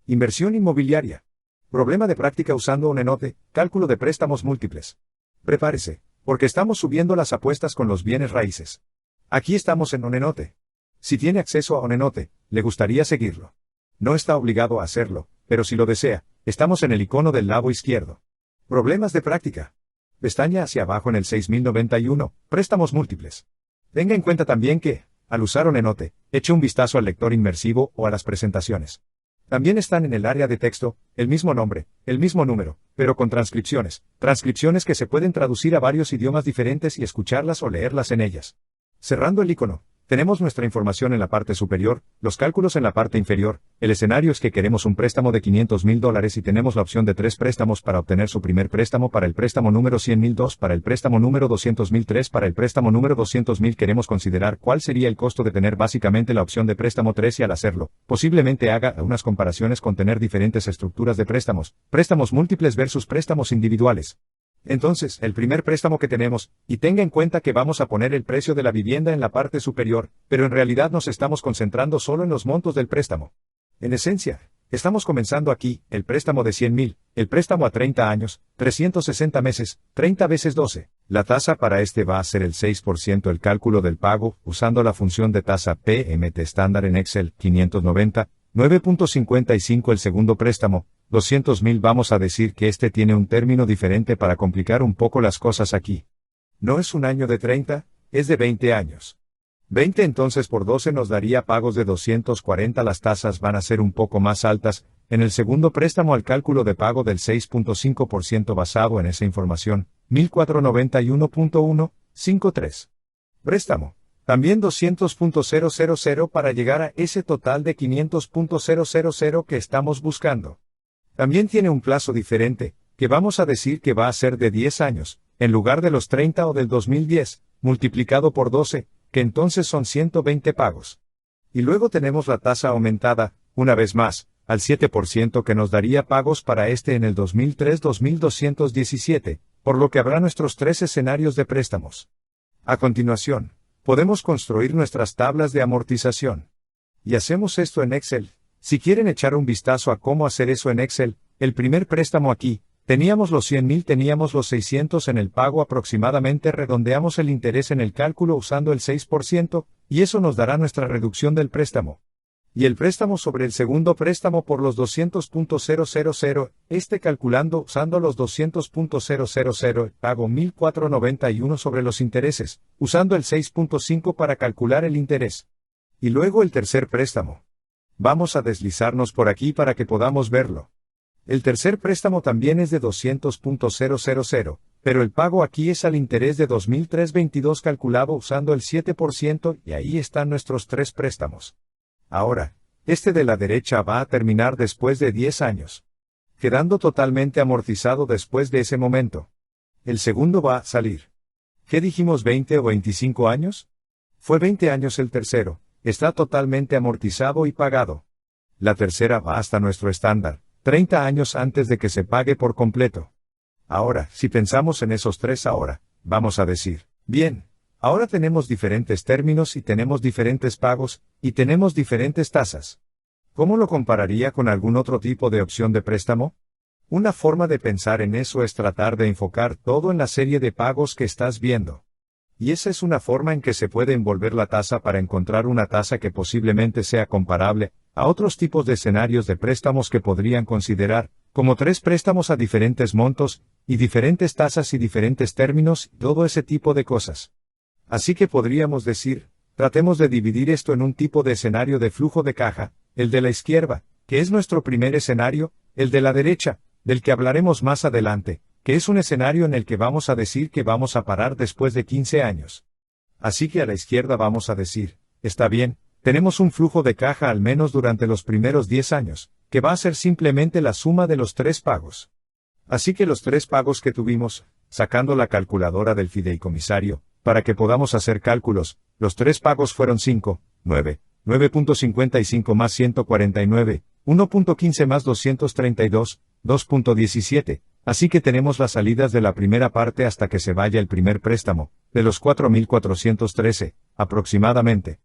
Inversión inmobiliaria. Problema de práctica usando OneNote, cálculo de préstamos múltiples. Prepárese, porque estamos subiendo las apuestas con los bienes raíces. Aquí estamos en OneNote. Si tiene acceso a OneNote, le gustaría seguirlo. No está obligado a hacerlo, pero si lo desea, estamos en el icono del lado izquierdo. Problemas de práctica. Pestaña hacia abajo en el 6091, préstamos múltiples. Tenga en cuenta también que, al usar OneNote, eche un vistazo al lector inmersivo o a las presentaciones. También están en el área de texto, el mismo nombre, el mismo número, pero con transcripciones que se pueden traducir a varios idiomas diferentes y escucharlas o leerlas en ellas. Cerrando el icono, tenemos nuestra información en la parte superior, los cálculos en la parte inferior. El escenario es que queremos un préstamo de $500,000 y tenemos la opción de 3 préstamos para obtener su primer préstamo. Para el préstamo número 100,000 2, para el préstamo número 200,000 3, para el préstamo número 200,000 queremos considerar cuál sería el costo de tener básicamente la opción de préstamo 3 y al hacerlo, posiblemente haga unas comparaciones con tener diferentes estructuras de préstamos múltiples versus préstamos individuales. Entonces, el primer préstamo que tenemos, y tenga en cuenta que vamos a poner el precio de la vivienda en la parte superior, pero en realidad nos estamos concentrando solo en los montos del préstamo. En esencia, estamos comenzando aquí, el préstamo de 100,000, el préstamo a 30 años, 360 meses, 30 veces 12. La tasa para este va a ser el 6%. El cálculo del pago, usando la función de tasa PMT estándar en Excel, 590, 9.55. El segundo préstamo, 200,000. Vamos a decir que este tiene un término diferente para complicar un poco las cosas aquí. No es un año de 30, es de 20 años. 20 entonces por 12 nos daría pagos de 240. Las tasas van a ser un poco más altas. En el segundo préstamo al cálculo de pago del 6.5% basado en esa información, 1,491.153. Préstamo. También 200.000 para llegar a ese total de 500.000 que estamos buscando. También tiene un plazo diferente, que vamos a decir que va a ser de 10 años, en lugar de los 30 o del 2010, multiplicado por 12, que entonces son 120 pagos. Y luego tenemos la tasa aumentada, una vez más, al 7% que nos daría pagos para este en el 2003-2217, por lo que habrá nuestros 3 escenarios de préstamos. A continuación, podemos construir nuestras tablas de amortización. Y hacemos esto en Excel. Si quieren echar un vistazo a cómo hacer eso en Excel, el primer préstamo aquí, teníamos los 100,000, teníamos los 600 en el pago aproximadamente, redondeamos el interés en el cálculo usando el 6%, y eso nos dará nuestra reducción del préstamo. Y el préstamo sobre el segundo préstamo por los 200.000, calculando usando los 200.000, pago 1,491 sobre los intereses, usando el 6.5 para calcular el interés. Y luego el tercer préstamo. Vamos a deslizarnos por aquí para que podamos verlo. El tercer préstamo también es de 200.000, pero el pago aquí es al interés de 2,322 calculado usando el 7%, y ahí están nuestros 3 préstamos. Ahora, este de la derecha va a terminar después de 10 años, quedando totalmente amortizado después de ese momento. El segundo va a salir. ¿Qué dijimos, 20 o 25 años? Fue 20 años el tercero, está totalmente amortizado y pagado. La tercera va hasta nuestro estándar, 30 años antes de que se pague por completo. Ahora, si pensamos en esos 3 ahora, vamos a decir, bien, ahora tenemos diferentes términos y tenemos diferentes pagos, y tenemos diferentes tasas. ¿Cómo lo compararía con algún otro tipo de opción de préstamo? Una forma de pensar en eso es tratar de enfocar todo en la serie de pagos que estás viendo. Y esa es una forma en que se puede envolver la tasa para encontrar una tasa que posiblemente sea comparable a otros tipos de escenarios de préstamos que podrían considerar, como 3 préstamos a diferentes montos, y diferentes tasas y diferentes términos, y todo ese tipo de cosas. Así que podríamos decir, tratemos de dividir esto en un tipo de escenario de flujo de caja, el de la izquierda, que es nuestro primer escenario, el de la derecha, del que hablaremos más adelante, que es un escenario en el que vamos a decir que vamos a parar después de 15 años. Así que a la izquierda vamos a decir, está bien, tenemos un flujo de caja al menos durante los primeros 10 años, que va a ser simplemente la suma de los 3 pagos. Así que los 3 pagos que tuvimos, sacando la calculadora del fideicomisario, para que podamos hacer cálculos, los 3 pagos fueron 5, 9, 9.55 más 149, 1.15 más 232, 2.17, así que tenemos las salidas de la primera parte hasta que se vaya el primer préstamo, de los 4.413, aproximadamente.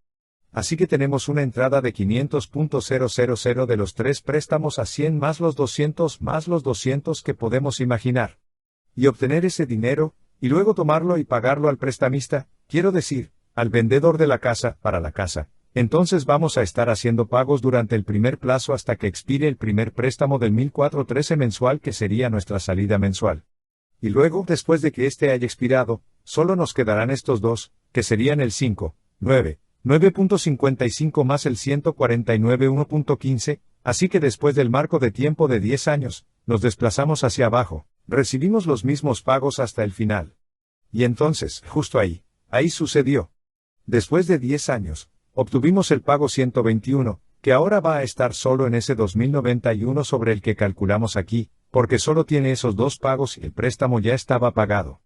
Así que tenemos una entrada de 500.000 de los 3 préstamos a 100 más los 200 que podemos imaginar. Y obtener ese dinero, y luego tomarlo y pagarlo al prestamista, quiero decir, al vendedor de la casa, para la casa. Entonces vamos a estar haciendo pagos durante el primer plazo hasta que expire el primer préstamo del 1413 mensual, que sería nuestra salida mensual. Y luego, después de que este haya expirado, solo nos quedarán estos dos, que serían el 9.55 más el 149 1.15, así que después del marco de tiempo de 10 años, nos desplazamos hacia abajo, recibimos los mismos pagos hasta el final. Y entonces, justo ahí sucedió. Después de 10 años, obtuvimos el pago 121, que ahora va a estar solo en ese 2091 sobre el que calculamos aquí, porque solo tiene esos dos pagos y el préstamo ya estaba pagado.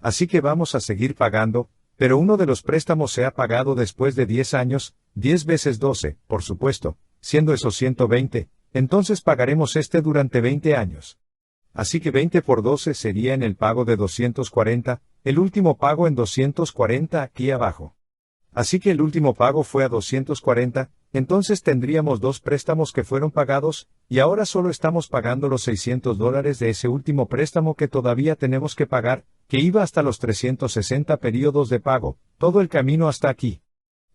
Así que vamos a seguir pagando, pero uno de los préstamos se ha pagado después de 10 años, 10 veces 12, por supuesto, siendo esos 120, entonces pagaremos este durante 20 años. Así que 20 por 12 sería en el pago de 240, el último pago en 240 aquí abajo. Así que el último pago fue a 240, entonces tendríamos dos préstamos que fueron pagados, y ahora solo estamos pagando los $600 de ese último préstamo que todavía tenemos que pagar, que iba hasta los 360 periodos de pago, todo el camino hasta aquí.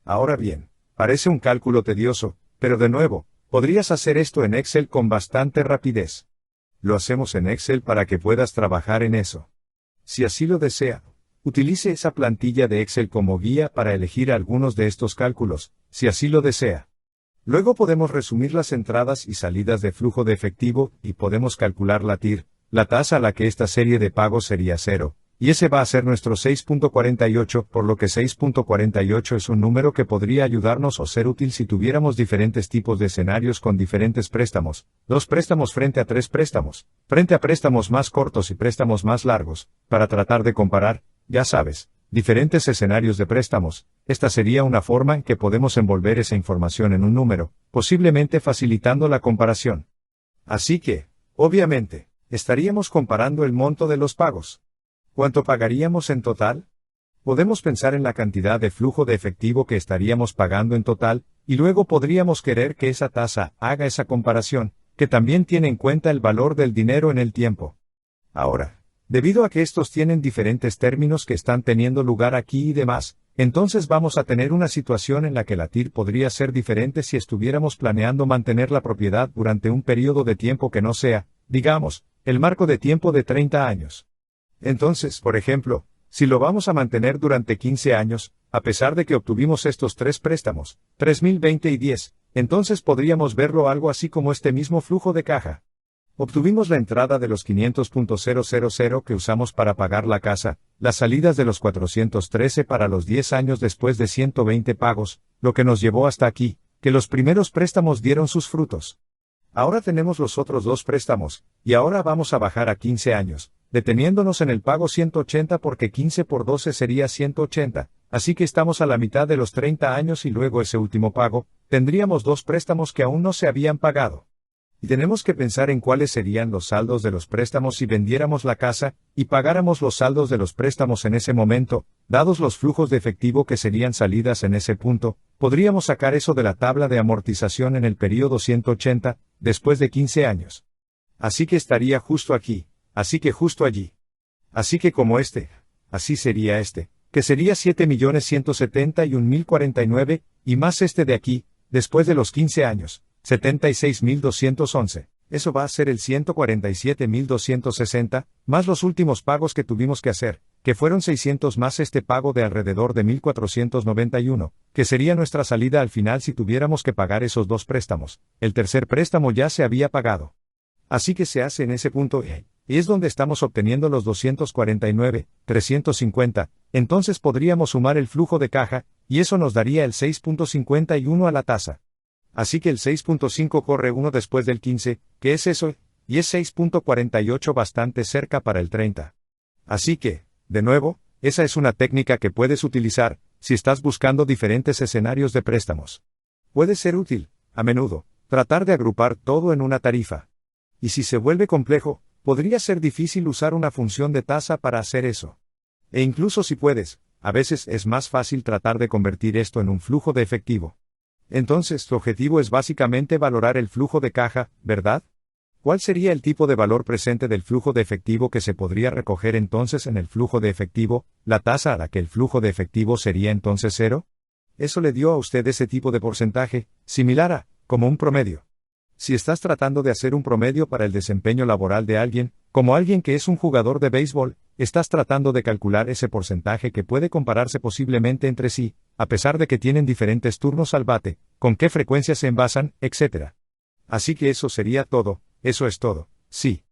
Ahora bien, parece un cálculo tedioso, pero de nuevo, podrías hacer esto en Excel con bastante rapidez. Lo hacemos en Excel para que puedas trabajar en eso. Si así lo desea, utilice esa plantilla de Excel como guía para elegir algunos de estos cálculos, si así lo desea. Luego podemos resumir las entradas y salidas de flujo de efectivo, y podemos calcular la TIR, la tasa a la que esta serie de pagos sería 0, y ese va a ser nuestro 6.48, por lo que 6.48 es un número que podría ayudarnos o ser útil si tuviéramos diferentes tipos de escenarios con diferentes préstamos, 2 préstamos frente a 3 préstamos, frente a préstamos más cortos y préstamos más largos, para tratar de comparar, ya sabes, diferentes escenarios de préstamos. Esta sería una forma en que podemos envolver esa información en un número, posiblemente facilitando la comparación. Así que, obviamente, estaríamos comparando el monto de los pagos. ¿Cuánto pagaríamos en total? Podemos pensar en la cantidad de flujo de efectivo que estaríamos pagando en total, y luego podríamos querer que esa tasa haga esa comparación, que también tiene en cuenta el valor del dinero en el tiempo. Ahora, debido a que estos tienen diferentes términos que están teniendo lugar aquí y demás, entonces vamos a tener una situación en la que la TIR podría ser diferente si estuviéramos planeando mantener la propiedad durante un periodo de tiempo que no sea, digamos, el marco de tiempo de 30 años. Entonces, por ejemplo, si lo vamos a mantener durante 15 años, a pesar de que obtuvimos estos 3 préstamos, 3020 y 10, entonces podríamos verlo algo así como este mismo flujo de caja. Obtuvimos la entrada de los 500.000 que usamos para pagar la casa, las salidas de los 413 para los 10 años después de 120 pagos, lo que nos llevó hasta aquí, que los primeros préstamos dieron sus frutos. Ahora tenemos los otros 2 préstamos, y ahora vamos a bajar a 15 años, deteniéndonos en el pago 180 porque 15 por 12 sería 180, así que estamos a la mitad de los 30 años y luego ese último pago, tendríamos 2 préstamos que aún no se habían pagado. Y tenemos que pensar en cuáles serían los saldos de los préstamos si vendiéramos la casa, y pagáramos los saldos de los préstamos en ese momento, dados los flujos de efectivo que serían salidas en ese punto, podríamos sacar eso de la tabla de amortización en el periodo 180, después de 15 años. Así que estaría justo aquí, así que justo allí. Así que como así sería que sería 7.171.049, y más de aquí, después de los 15 años. 76.211. Eso va a ser el 147.260, más los últimos pagos que tuvimos que hacer, que fueron 600 más este pago de alrededor de 1.491, que sería nuestra salida al final si tuviéramos que pagar esos 2 préstamos. El tercer préstamo ya se había pagado. Así que se hace en ese punto, y es donde estamos obteniendo los 249.350, entonces podríamos sumar el flujo de caja, y eso nos daría el 6.51 a la tasa. Así que el 6.5 corre uno después del 15, que es eso, y es 6.48 bastante cerca para el 30. Así que, de nuevo, esa es una técnica que puedes utilizar, si estás buscando diferentes escenarios de préstamos. Puede ser útil, a menudo, tratar de agrupar todo en una tarifa. Y si se vuelve complejo, podría ser difícil usar una función de tasa para hacer eso. E incluso si puedes, A veces es más fácil tratar de convertir esto en un flujo de efectivo. Entonces, tu objetivo es básicamente valorar el flujo de caja, ¿verdad? ¿Cuál sería el tipo de valor presente del flujo de efectivo que se podría recoger entonces en el flujo de efectivo, la tasa a la que el flujo de efectivo sería entonces cero? Eso le dio a usted ese tipo de porcentaje, similar a, como un promedio. Si estás tratando de hacer un promedio para el desempeño laboral de alguien, como alguien que es un jugador de béisbol, estás tratando de calcular ese porcentaje que puede compararse posiblemente entre sí, a pesar de que tienen diferentes turnos al bate, con qué frecuencia se envasan, etc. Así que eso sería todo, eso es todo, sí.